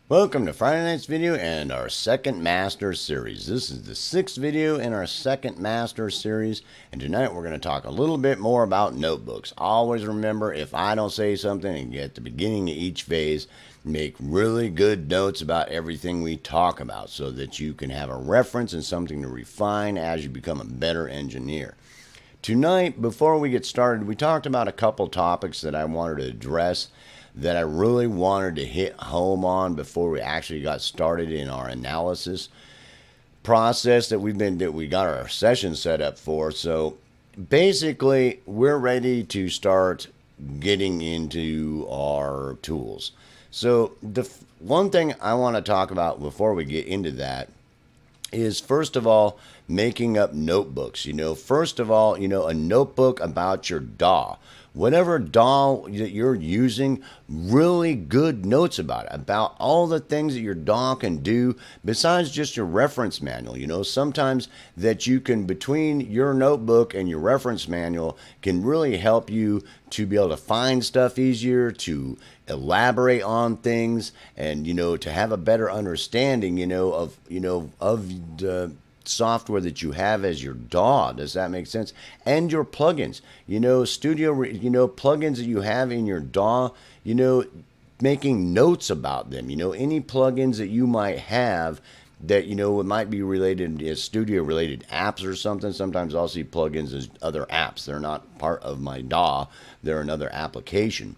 Welcome to Friday night's video and our second master series. This is the 6th video in our second master series, and tonight we're going to talk a little bit more about notebooks. Always remember, if I don't say something at the beginning of each phase, make really good notes about everything we talk about so that you can have a reference and something to refine as you become a better engineer. Tonight, before we get started, we talked about a couple topics that I wanted to address that I really wanted to hit home on before we actually got started in our analysis process that we got our session set up for. So basically, we're ready to start getting into our tools. So the one thing I want to talk about before we get into that is, first of all, making up notebooks. First of all, a notebook about your DAW. Whatever DAW that you're using, really good notes about all the things that your DAW can do besides just your reference manual. Sometimes that you can, between your notebook and your reference manual, can really help you to be able to find stuff easier, to elaborate on things, and to have a better understanding of the software that you have as your DAW. Does that make sense? And your plugins, plugins that you have in your DAW, making notes about them, any plugins that you might have that, it might be related to studio related apps or something. Sometimes I'll see plugins as other apps. They're not part of my DAW. They're another application.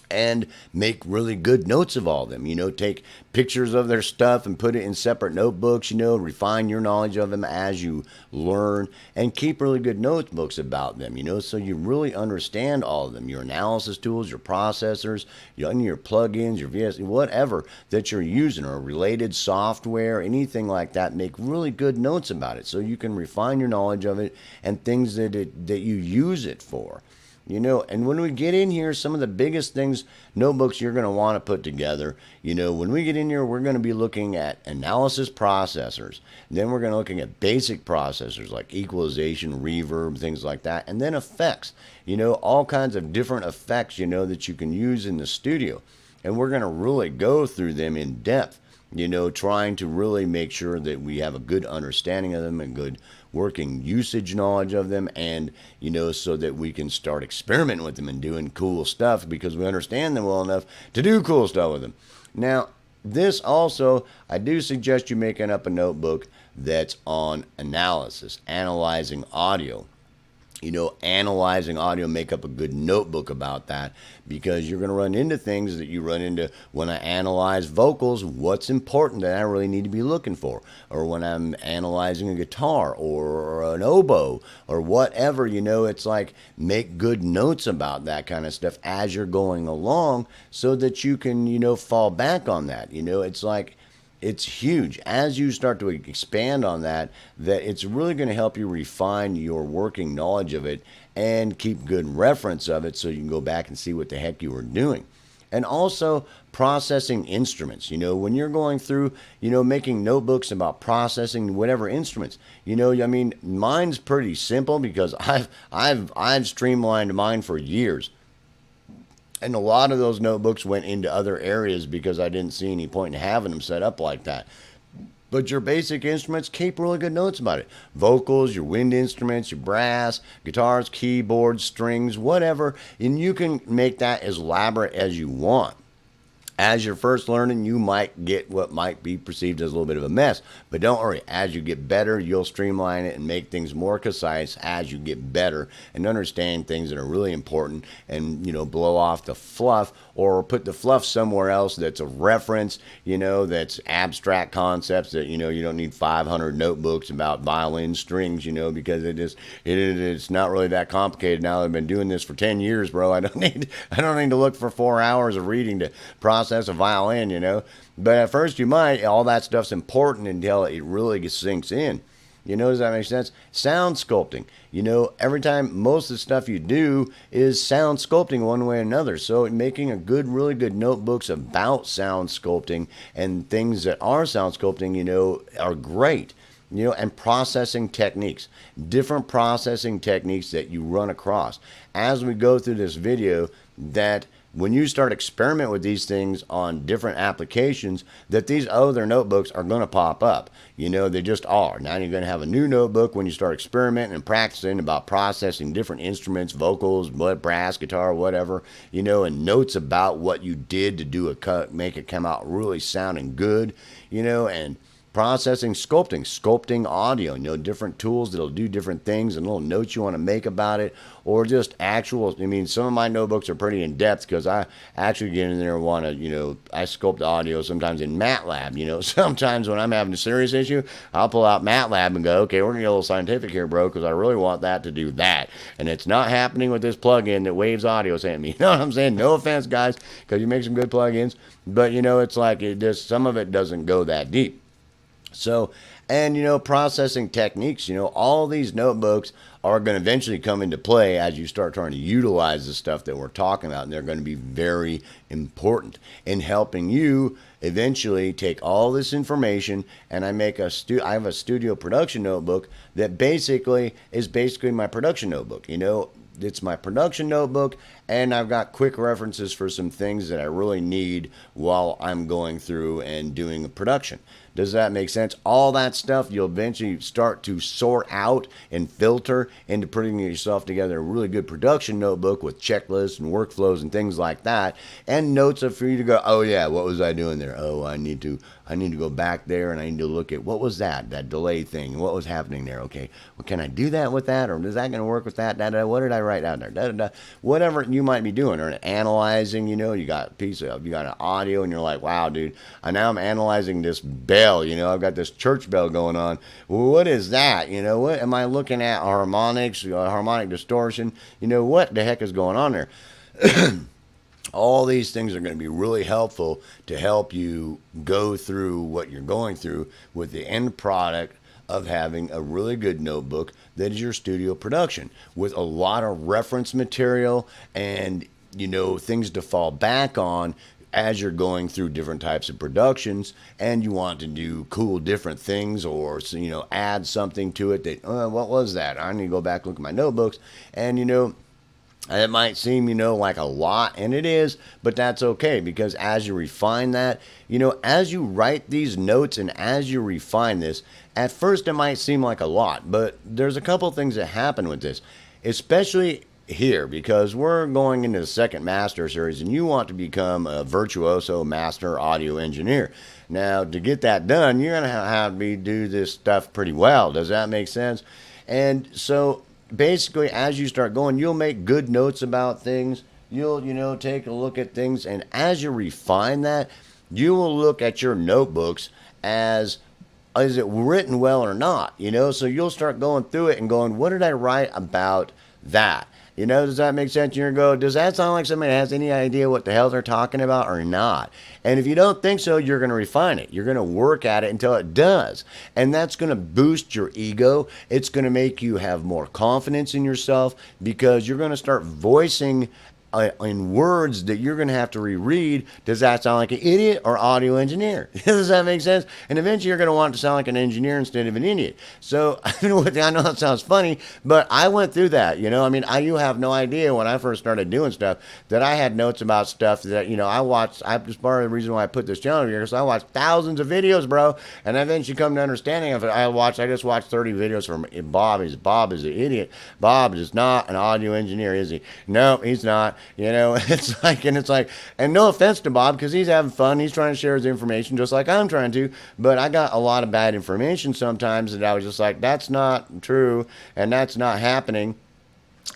And make really good notes of all of them. Take pictures of their stuff and put it in separate notebooks, refine your knowledge of them as you learn, and keep really good notebooks about them, so you really understand all of them, your analysis tools, your processors, your plugins, your VS, whatever that you're using, or related software, anything like that. Make really good notes about it so you can refine your knowledge of it and things that you use it for. And when we get in here, some of the biggest things, notebooks you're going to want to put together, when we get in here, we're going to be looking at analysis processors. Then we're going to looking at basic processors like equalization, reverb, things like that. And then effects, all kinds of different effects, that you can use in the studio. And we're going to really go through them in depth, trying to really make sure that we have a good understanding of them and good working usage knowledge of them, and so that we can start experimenting with them and doing cool stuff because we understand them well enough to do cool stuff with them. Now, this also, I do suggest you making up a notebook that's on analysis, analyzing audio. Analyzing audio, make up a good notebook about that, because you're going to run into things that you run into when I analyze vocals. What's important that I really need to be looking for? Or when I'm analyzing a guitar or an oboe or whatever, it's like, make good notes about that kind of stuff as you're going along so that you can, fall back on that. It's like, it's huge as you start to expand on that it's really going to help you refine your working knowledge of it and keep good reference of it so you can go back and see what the heck you were doing. And also processing instruments. When you're going through, making notebooks about processing whatever instruments, mine's pretty simple because I've streamlined mine for years. And a lot of those notebooks went into other areas because I didn't see any point in having them set up like that. But your basic instruments, keep really good notes about it. Vocals, your wind instruments, your brass, guitars, keyboards, strings, whatever. And you can make that as elaborate as you want. As you're first learning, you might get what might be perceived as a little bit of a mess. But don't worry, as you get better, you'll streamline it and make things more concise as you get better and understand things that are really important, and, blow off the fluff or put the fluff somewhere else that's a reference, that's abstract concepts that, you don't need 500 notebooks about violin strings, because it's not really that complicated now. I've been doing this for 10 years, bro. I don't need to look for 4 hours of reading to process a violin, But at first you might. All that stuff's important until it really sinks in. Does that make sense? Sound sculpting. Every time, most of the stuff you do is sound sculpting one way or another. So making really good notebooks about sound sculpting and things that are sound sculpting, are great. And processing techniques, different processing techniques that you run across. As we go through this video, that when you start experimenting with these things on different applications, that these other notebooks are going to pop up. They just are. Now you're going to have a new notebook when you start experimenting and practicing about processing different instruments, vocals, brass, guitar, whatever, and notes about what you did to do a cut, make it come out really sounding good, and processing, sculpting audio, different tools that'll do different things and little notes you want to make about it, or just some of my notebooks are pretty in depth because I actually get in there and want to, I sculpt audio sometimes in MATLAB, sometimes when I'm having a serious issue, I'll pull out MATLAB and go, okay, we're going to get a little scientific here, bro, because I really want that to do that. And it's not happening with this plugin that Waves Audio sent me. You know what I'm saying? No offense, guys, because you make some good plugins, but, it's like some of it doesn't go that deep. So, and processing techniques, all these notebooks are going to eventually come into play as you start trying to utilize the stuff that we're talking about. And they're going to be very important in helping you eventually take all this information. And I have a studio production notebook that is basically my production notebook. It's my production notebook, and I've got quick references for some things that I really need while I'm going through and doing a production. Does that make sense? All that stuff you'll eventually start to sort out and filter into putting yourself together a really good production notebook with checklists and workflows and things like that, and notes for you to go, oh yeah, what was I doing there? Oh, I need to go back there and I need to look at what was that delay thing, what was happening there. Okay, well, can I do that with that, or is that going to work with that? What did I write down there? Whatever you might be doing, or analyzing. You got an audio, and you're like, wow, dude, now I'm analyzing this bell. I've got this church bell going on. Well, what is that? What am I looking at? Harmonics, harmonic distortion. What the heck is going on there? All these things are going to be really helpful to help you go through what you're going through with the end product of having a really good notebook that is your studio production with a lot of reference material and, things to fall back on as you're going through different types of productions and you want to do cool different things, or add something to it that, what was that? I need to go back and look at my notebooks. And it might seem, like a lot, and it is, but that's okay, because as you refine that, as you write these notes and as you refine this, at first it might seem like a lot, but there's a couple things that happen with this, especially here, because we're going into the second master series and you want to become a virtuoso master audio engineer. Now, to get that done, you're going to have me do this stuff pretty well. Does that make sense? And so basically, as you start going, you'll make good notes about things. You'll, take a look at things. And as you refine that, you will look at your notebooks as, is it written well or not? So you'll start going through it and going, what did I write about that? Does that make sense? You're going to go, does that sound like somebody has any idea what the hell they're talking about or not? And if you don't think so, you're going to refine it. You're going to work at it until it does. And that's going to boost your ego. It's going to make you have more confidence in yourself, because you're going to start voicing in words that you're going to have to reread. Does that sound like an idiot or audio engineer? Does that make sense? And eventually you're going to want to sound like an engineer instead of an idiot. So I know that sounds funny, but I went through that. You have no idea when I first started doing stuff that I had notes about stuff that, I watched. Just part of the reason why I put this channel here is I watched thousands of videos, bro. And I eventually come to understanding of it. I just watched 30 videos from Bob. Bob is an idiot. Bob is not an audio engineer, is he? No, he's not. It's like, and no offense to Bob, because he's having fun. He's trying to share his information just like I'm trying to, but I got a lot of bad information sometimes that I was just like, that's not true and that's not happening.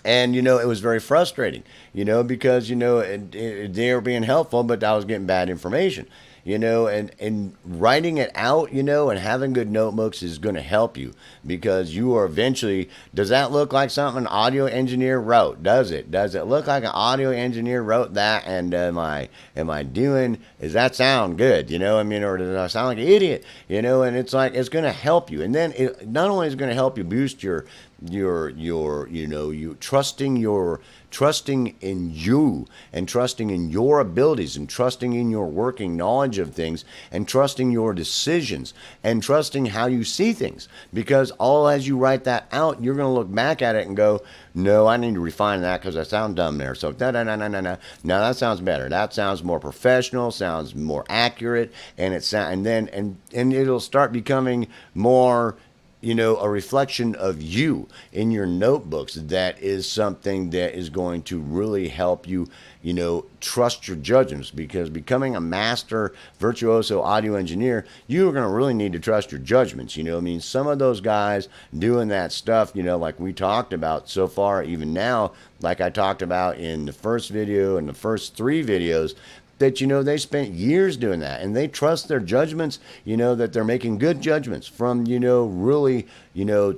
And, it was very frustrating, because, they were being helpful, but I was getting bad information. And writing it out, and having good notebooks is going to help you, because you are eventually, does that look like something an audio engineer wrote? Does it look like an audio engineer wrote that? And am I doing, does that sound good? Or does I sound like an idiot? And it's like, it's going to help you. And then it not only is going to help you boost your you trusting in you and trusting in your abilities and trusting in your working knowledge of things and trusting your decisions and trusting how you see things. Because all as you write that out, you're going to look back at it and go, no, I need to refine that because I sound dumb there. So no, that sounds better. That sounds more professional, sounds more accurate, and and it'll start becoming more, a reflection of you in your notebooks. That is something that is going to really help you, trust your judgments, because becoming a master virtuoso audio engineer, you're going to really need to trust your judgments. Some of those guys doing that stuff, like we talked about so far, even now, like I talked about in the first video and the first 3 videos, that they spent years doing that, and they trust their judgments, that they're making good judgments from really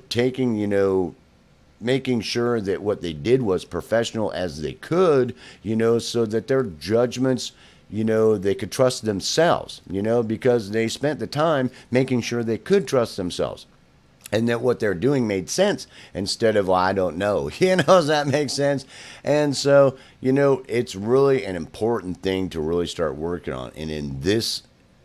taking making sure that what they did was professional as they could, so that their judgments, they could trust themselves, because they spent the time making sure they could trust themselves. And that what they're doing made sense instead of, well, I don't know. Does that make sense? And so, it's really an important thing to really start working on. And in this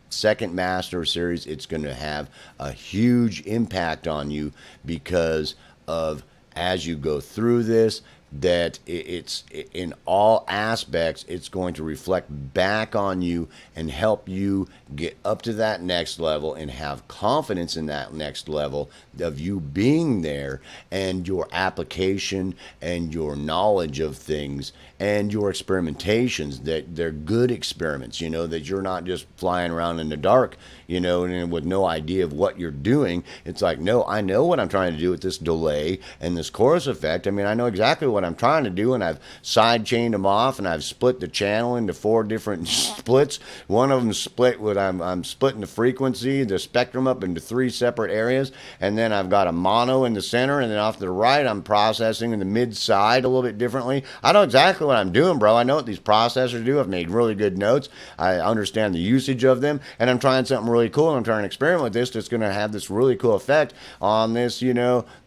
second master series, it's going to have a huge impact on you, because of, as you go through this, that it's in all aspects, it's going to reflect back on you and help you get up to that next level and have confidence in that next level of you being there, and your application and your knowledge of things and your experimentations, that they're good experiments, that you're not just flying around in the dark, and with no idea of what you're doing. It's like, no, I know what I'm trying to do with this delay and this chorus effect. I know exactly what I'm trying to do, and I've side chained them off, and I've split the channel into 4 different splits. One of them split with, I'm splitting the frequency, the spectrum up into 3 separate areas, and then I've got a mono in the center, and then off to the right, I'm processing in the mid side a little bit differently. I know exactly what I'm doing, bro. I know what these processors do. I've made really good notes. I understand the usage of them, and I'm trying something really cool. I'm trying to experiment with this that's going to have this really cool effect on this,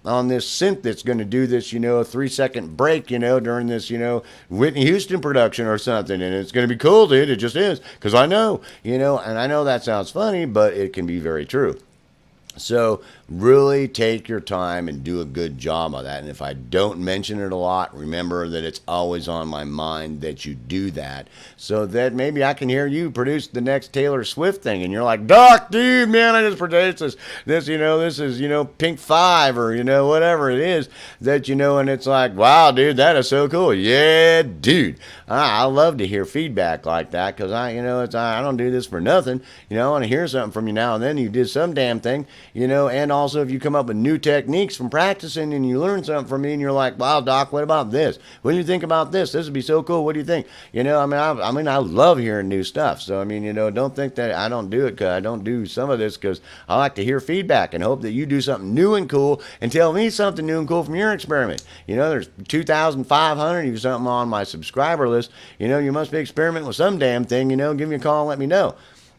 on this synth that's going to do this, a 3-second break, during this, Whitney Houston production or something. And it's going to be cool, dude. It just is. Because I know, and I know that sounds funny, but it can be very true. So really take your time and do a good job of that. And if I don't mention it a lot, remember that it's always on my mind that you do that, so that maybe I can hear you produce the next Taylor Swift thing, and you're like, Doc, dude, man, I just produced this, this is, Pink 5, or, whatever it is that, and it's like, wow, dude, that is so cool. Yeah, dude. I love to hear feedback like that, because I don't do this for nothing. I want to hear something from you now and then. You did some damn thing, and also if you come up with new techniques from practicing and you learn something from me and you're like, wow, Doc, what about this? What do you think about this? This would be so cool. What do you think? I love hearing new stuff. So, don't think that I don't do it, because I don't do some of this because I like to hear feedback and hope that you do something new and cool and tell me something new and cool from your experiment. There's 2,500 or something on my subscriber list. You must be experimenting with some damn thing. Give me a call and let me know.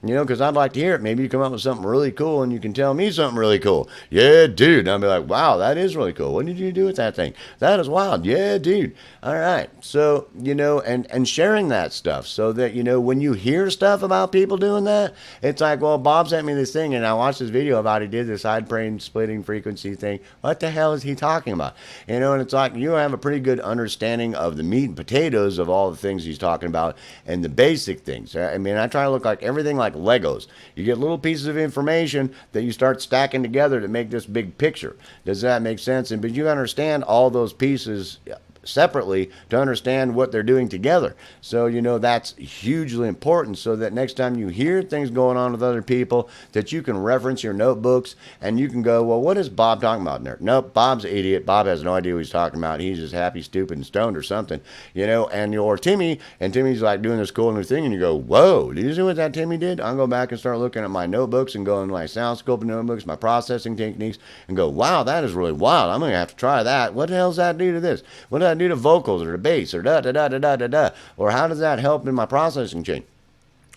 Because I'd like to hear it. Maybe you come up with something really cool and you can tell me something really cool. Yeah, dude. And I'll be like, wow, that is really cool. What did you do with that thing? That is wild. Yeah, dude. All right. So, and sharing that stuff so that, when you hear stuff about people doing that, it's like, well, Bob sent me this thing and I watched this video about he did this side brain splitting frequency thing. What the hell is he talking about? And it's like, you have a pretty good understanding of the meat and potatoes of all the things he's talking about and the basic things. I try to look like everything like Legos. You get little pieces of information that you start stacking together to make this big picture. Does that make sense? But you understand all those pieces separately to understand what they're doing together. So, that's hugely important, so that next time you hear things going on with other people, that you can reference your notebooks and you can go, well, what is Bob talking about in there? Nope, Bob's an idiot. Bob has no idea what he's talking about. He's just happy, stupid, and stoned or something, or Timmy, and Timmy's like doing this cool new thing, and you go, whoa, did you see what that Timmy did? I'll go back and start looking at my notebooks and go into my sound scoping notebooks, my processing techniques, and go, wow, that is really wild. I'm going to have to try that. What the hell does that do to this? What does that do to vocals or the bass or da da da da da da da? Or how does that help in my processing chain?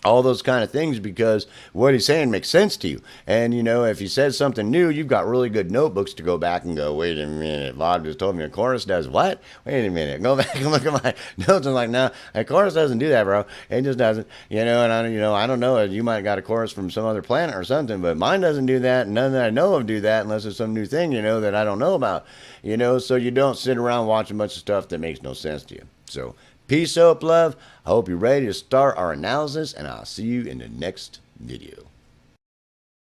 all those kind of things, because what he's saying makes sense to you. And you know, if he says something new, you've got really good notebooks to go back and go, wait a minute, Bob just told me a chorus does what? Wait a minute, go back and look at my notes. And like, no, a chorus doesn't do that, bro. It just doesn't. You know, and I don't know. You might have got a chorus from some other planet or something, but mine doesn't do that. And none that I know of do that, unless it's some new thing, you know, that I don't know about. You know, so you don't sit around watching a bunch of stuff that makes no sense to you. So peace, hope, love. I hope you're ready to start our analysis, and I'll see you in the next video.